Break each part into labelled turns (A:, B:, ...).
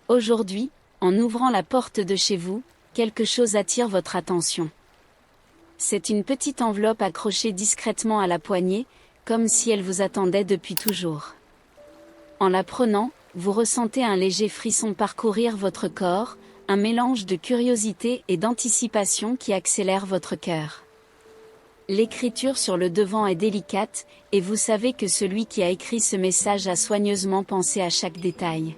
A: Aujourd'hui, en ouvrant la porte de chez vous, quelque chose attire votre attention. C'est une petite enveloppe accrochée discrètement à la poignée, comme si elle vous attendait depuis toujours. En la prenant, vous ressentez un léger frisson parcourir votre corps, un mélange de curiosité et d'anticipation qui accélère votre cœur. L'écriture sur le devant est délicate, et vous savez que celui qui a écrit ce message a soigneusement pensé à chaque détail.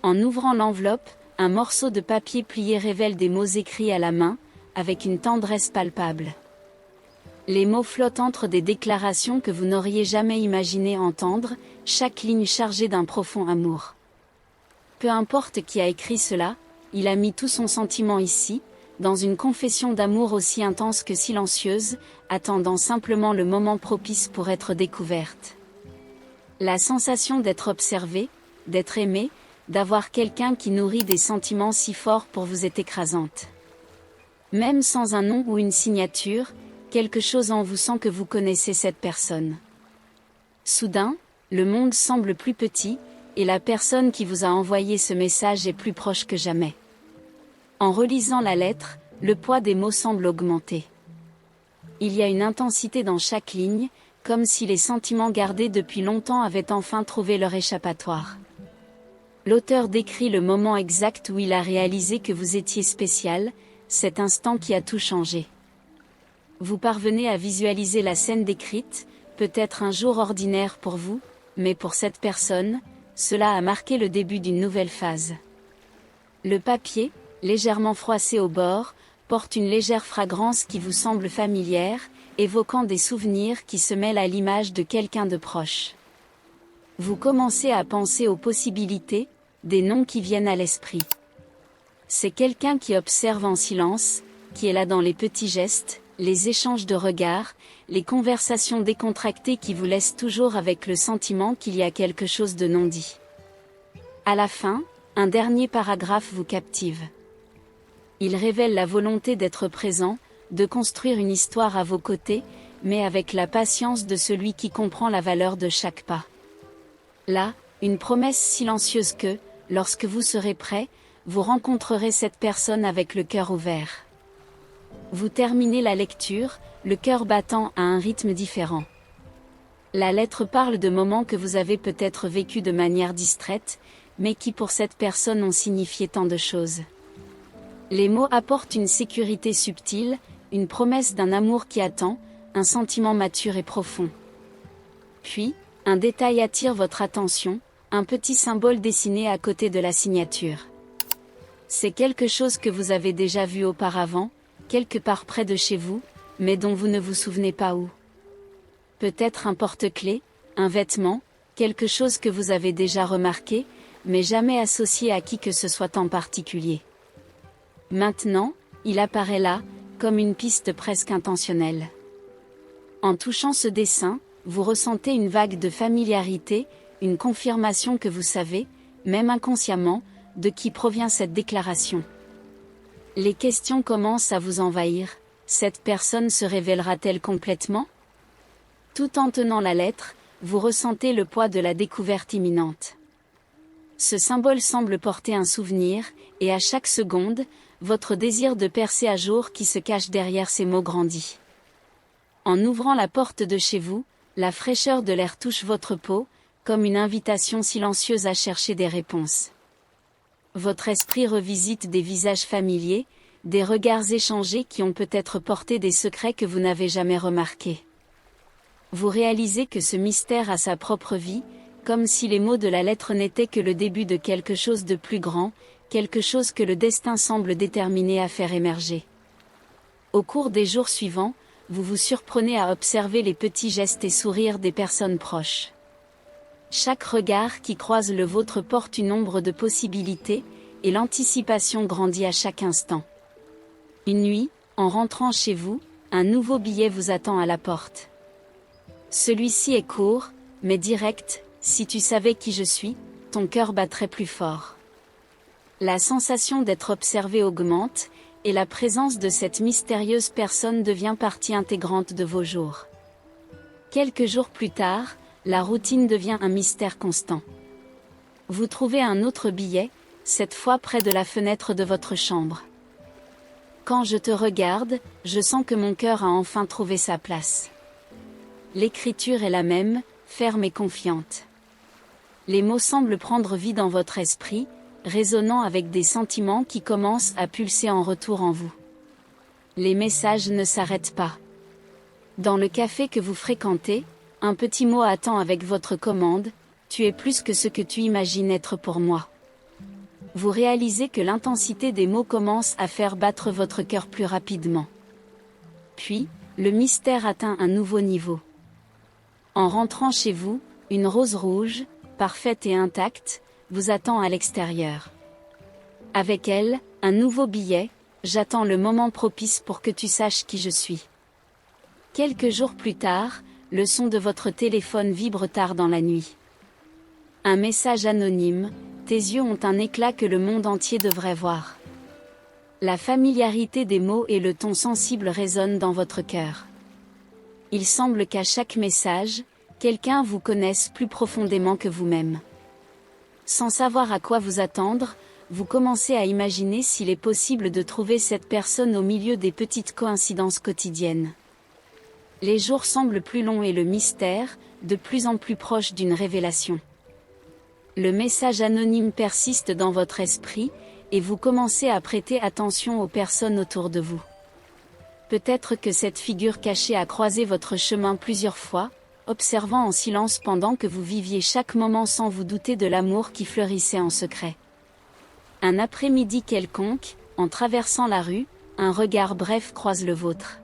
A: En ouvrant l'enveloppe, un morceau de papier plié révèle des mots écrits à la main, avec une tendresse palpable. Les mots flottent entre des déclarations que vous n'auriez jamais imaginé entendre, chaque ligne chargée d'un profond amour. Peu importe qui a écrit cela, il a mis tout son sentiment ici, dans une confession d'amour aussi intense que silencieuse, attendant simplement le moment propice pour être découverte. La sensation d'être observé, d'être aimé, d'avoir quelqu'un qui nourrit des sentiments si forts pour vous est écrasante. Même sans un nom ou une signature, quelque chose en vous sent que vous connaissez cette personne. Soudain, le monde semble plus petit, et la personne qui vous a envoyé ce message est plus proche que jamais. En relisant la lettre, le poids des mots semble augmenter. Il y a une intensité dans chaque ligne, comme si les sentiments gardés depuis longtemps avaient enfin trouvé leur échappatoire. L'auteur décrit le moment exact où il a réalisé que vous étiez spécial, cet instant qui a tout changé. Vous parvenez à visualiser la scène décrite, peut-être un jour ordinaire pour vous, mais pour cette personne, cela a marqué le début d'une nouvelle phase. Le papier, légèrement froissé au bord, porte une légère fragrance qui vous semble familière, évoquant des souvenirs qui se mêlent à l'image de quelqu'un de proche. Vous commencez à penser aux possibilités, des noms qui viennent à l'esprit. C'est quelqu'un qui observe en silence, qui est là dans les petits gestes, les échanges de regards, les conversations décontractées qui vous laissent toujours avec le sentiment qu'il y a quelque chose de non dit. À la fin, un dernier paragraphe vous captive. Il révèle la volonté d'être présent, de construire une histoire à vos côtés, mais avec la patience de celui qui comprend la valeur de chaque pas. Là, une promesse silencieuse que, lorsque vous serez prêt, vous rencontrerez cette personne avec le cœur ouvert. Vous terminez la lecture, le cœur battant à un rythme différent. La lettre parle de moments que vous avez peut-être vécus de manière distraite, mais qui pour cette personne ont signifié tant de choses. Les mots apportent une sécurité subtile, une promesse d'un amour qui attend, un sentiment mature et profond. Puis, un détail attire votre attention, un petit symbole dessiné à côté de la signature. C'est quelque chose que vous avez déjà vu auparavant, quelque part près de chez vous, mais dont vous ne vous souvenez pas où. Peut-être un porte-clés, un vêtement, quelque chose que vous avez déjà remarqué, mais jamais associé à qui que ce soit en particulier. Maintenant, il apparaît là, comme une piste presque intentionnelle. En touchant ce dessin, vous ressentez une vague de familiarité, une confirmation que vous savez, même inconsciemment, de qui provient cette déclaration. Les questions commencent à vous envahir. Cette personne se révélera-t-elle complètement ? Tout en tenant la lettre, vous ressentez le poids de la découverte imminente. Ce symbole semble porter un souvenir, et à chaque seconde, votre désir de percer à jour qui se cache derrière ces mots grandit. En ouvrant la porte de chez vous, la fraîcheur de l'air touche votre peau, comme une invitation silencieuse à chercher des réponses. Votre esprit revisite des visages familiers, des regards échangés qui ont peut-être porté des secrets que vous n'avez jamais remarqués. Vous réalisez que ce mystère a sa propre vie, comme si les mots de la lettre n'étaient que le début de quelque chose de plus grand, quelque chose que le destin semble déterminé à faire émerger. Au cours des jours suivants, vous vous surprenez à observer les petits gestes et sourires des personnes proches. Chaque regard qui croise le vôtre porte une ombre de possibilités, et l'anticipation grandit à chaque instant. Une nuit, en rentrant chez vous, un nouveau billet vous attend à la porte. Celui-ci est court, mais direct. Si tu savais qui je suis, ton cœur battrait plus fort. La sensation d'être observé augmente, et la présence de cette mystérieuse personne devient partie intégrante de vos jours. Quelques jours plus tard, la routine devient un mystère constant. Vous trouvez un autre billet, cette fois près de la fenêtre de votre chambre. Quand je te regarde, je sens que mon cœur a enfin trouvé sa place. L'écriture est la même, ferme et confiante. Les mots semblent prendre vie dans votre esprit, résonnant avec des sentiments qui commencent à pulser en retour en vous. Les messages ne s'arrêtent pas. Dans le café que vous fréquentez, un petit mot attend avec votre commande, « Tu es plus que ce que tu imagines être pour moi ». Vous réalisez que l'intensité des mots commence à faire battre votre cœur plus rapidement. Puis, le mystère atteint un nouveau niveau. En rentrant chez vous, une rose rouge, parfaite et intacte, vous attend à l'extérieur. Avec elle, un nouveau billet, « J'attends le moment propice pour que tu saches qui je suis ». Quelques jours plus tard, le son de votre téléphone vibre tard dans la nuit. Un message anonyme, tes yeux ont un éclat que le monde entier devrait voir. La familiarité des mots et le ton sensible résonnent dans votre cœur. Il semble qu'à chaque message, quelqu'un vous connaisse plus profondément que vous-même. Sans savoir à quoi vous attendre, vous commencez à imaginer s'il est possible de trouver cette personne au milieu des petites coïncidences quotidiennes. Les jours semblent plus longs et le mystère, de plus en plus proche d'une révélation. Le message anonyme persiste dans votre esprit, et vous commencez à prêter attention aux personnes autour de vous. Peut-être que cette figure cachée a croisé votre chemin plusieurs fois, observant en silence pendant que vous viviez chaque moment sans vous douter de l'amour qui fleurissait en secret. Un après-midi quelconque, en traversant la rue, un regard bref croise le vôtre.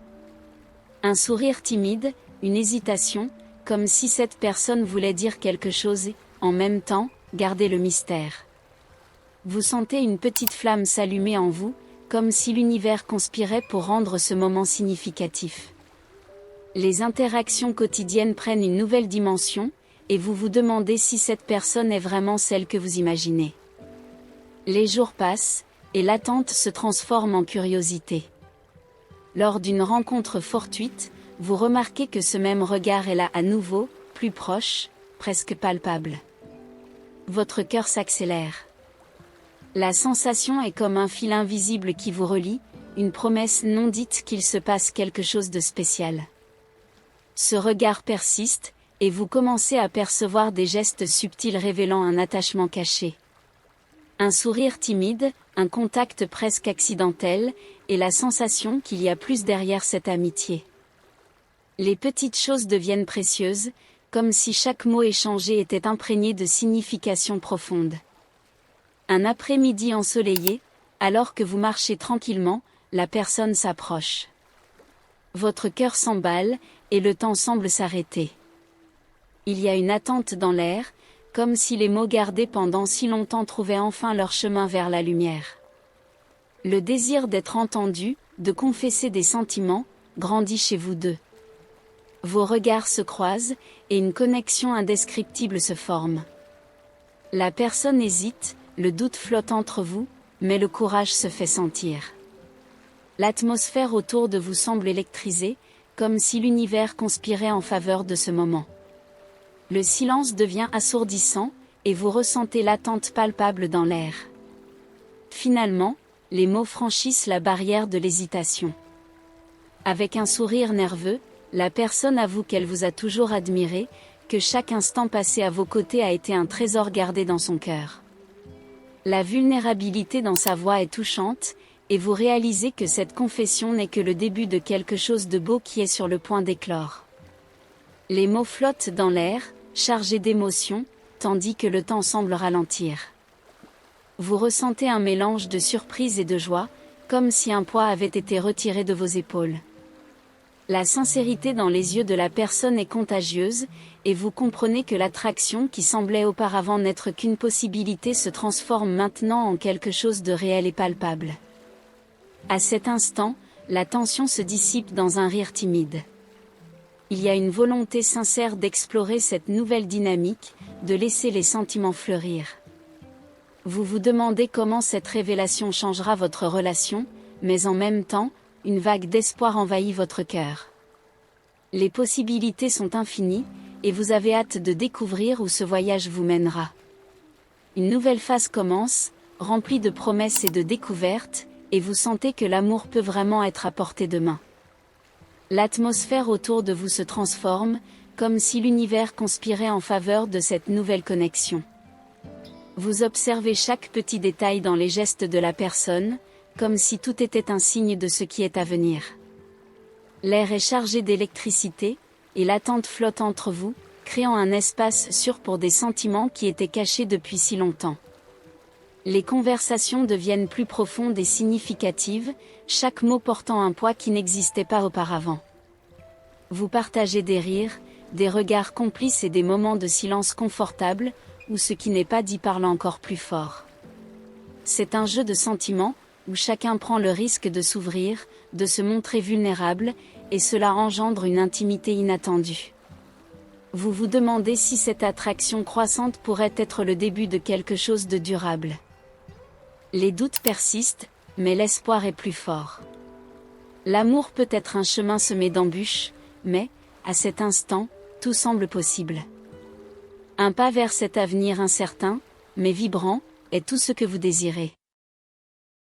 A: Un sourire timide, une hésitation, comme si cette personne voulait dire quelque chose et, en même temps, garder le mystère. Vous sentez une petite flamme s'allumer en vous, comme si l'univers conspirait pour rendre ce moment significatif. Les interactions quotidiennes prennent une nouvelle dimension, et vous vous demandez si cette personne est vraiment celle que vous imaginez. Les jours passent, et l'attente se transforme en curiosité. Lors d'une rencontre fortuite, vous remarquez que ce même regard est là à nouveau, plus proche, presque palpable. Votre cœur s'accélère. La sensation est comme un fil invisible qui vous relie, une promesse non dite qu'il se passe quelque chose de spécial. Ce regard persiste, et vous commencez à percevoir des gestes subtils révélant un attachement caché. Un sourire timide, un contact presque accidentel, et la sensation qu'il y a plus derrière cette amitié. Les petites choses deviennent précieuses, comme si chaque mot échangé était imprégné de signification profonde. Un après-midi ensoleillé, alors que vous marchez tranquillement, la personne s'approche. Votre cœur s'emballe, et le temps semble s'arrêter. Il y a une attente dans l'air, comme si les mots gardés pendant si longtemps trouvaient enfin leur chemin vers la lumière. Le désir d'être entendu, de confesser des sentiments, grandit chez vous deux. Vos regards se croisent, et une connexion indescriptible se forme. La personne hésite, le doute flotte entre vous, mais le courage se fait sentir. L'atmosphère autour de vous semble électrisée, comme si l'univers conspirait en faveur de ce moment. Le silence devient assourdissant, et vous ressentez l'attente palpable dans l'air. Finalement, les mots franchissent la barrière de l'hésitation. Avec un sourire nerveux, la personne avoue qu'elle vous a toujours admiré, que chaque instant passé à vos côtés a été un trésor gardé dans son cœur. La vulnérabilité dans sa voix est touchante, et vous réalisez que cette confession n'est que le début de quelque chose de beau qui est sur le point d'éclore. Les mots flottent dans l'air, chargés d'émotions, tandis que le temps semble ralentir. Vous ressentez un mélange de surprise et de joie, comme si un poids avait été retiré de vos épaules. La sincérité dans les yeux de la personne est contagieuse, et vous comprenez que l'attraction qui semblait auparavant n'être qu'une possibilité se transforme maintenant en quelque chose de réel et palpable. À cet instant, la tension se dissipe dans un rire timide. Il y a une volonté sincère d'explorer cette nouvelle dynamique, de laisser les sentiments fleurir. Vous vous demandez comment cette révélation changera votre relation, mais en même temps, une vague d'espoir envahit votre cœur. Les possibilités sont infinies, et vous avez hâte de découvrir où ce voyage vous mènera. Une nouvelle phase commence, rempli de promesses et de découvertes, et vous sentez que l'amour peut vraiment être à portée de main. L'atmosphère autour de vous se transforme, comme si l'univers conspirait en faveur de cette nouvelle connexion. Vous observez chaque petit détail dans les gestes de la personne, comme si tout était un signe de ce qui est à venir. L'air est chargé d'électricité, et l'attente flotte entre vous, créant un espace sûr pour des sentiments qui étaient cachés depuis si longtemps. Les conversations deviennent plus profondes et significatives, chaque mot portant un poids qui n'existait pas auparavant. Vous partagez des rires, des regards complices et des moments de silence confortable, où ce qui n'est pas dit parle encore plus fort. C'est un jeu de sentiments, où chacun prend le risque de s'ouvrir, de se montrer vulnérable, et cela engendre une intimité inattendue. Vous vous demandez si cette attraction croissante pourrait être le début de quelque chose de durable. Les doutes persistent, mais l'espoir est plus fort. L'amour peut être un chemin semé d'embûches, mais, à cet instant, tout semble possible. Un pas vers cet avenir incertain, mais vibrant, est tout ce que vous désirez.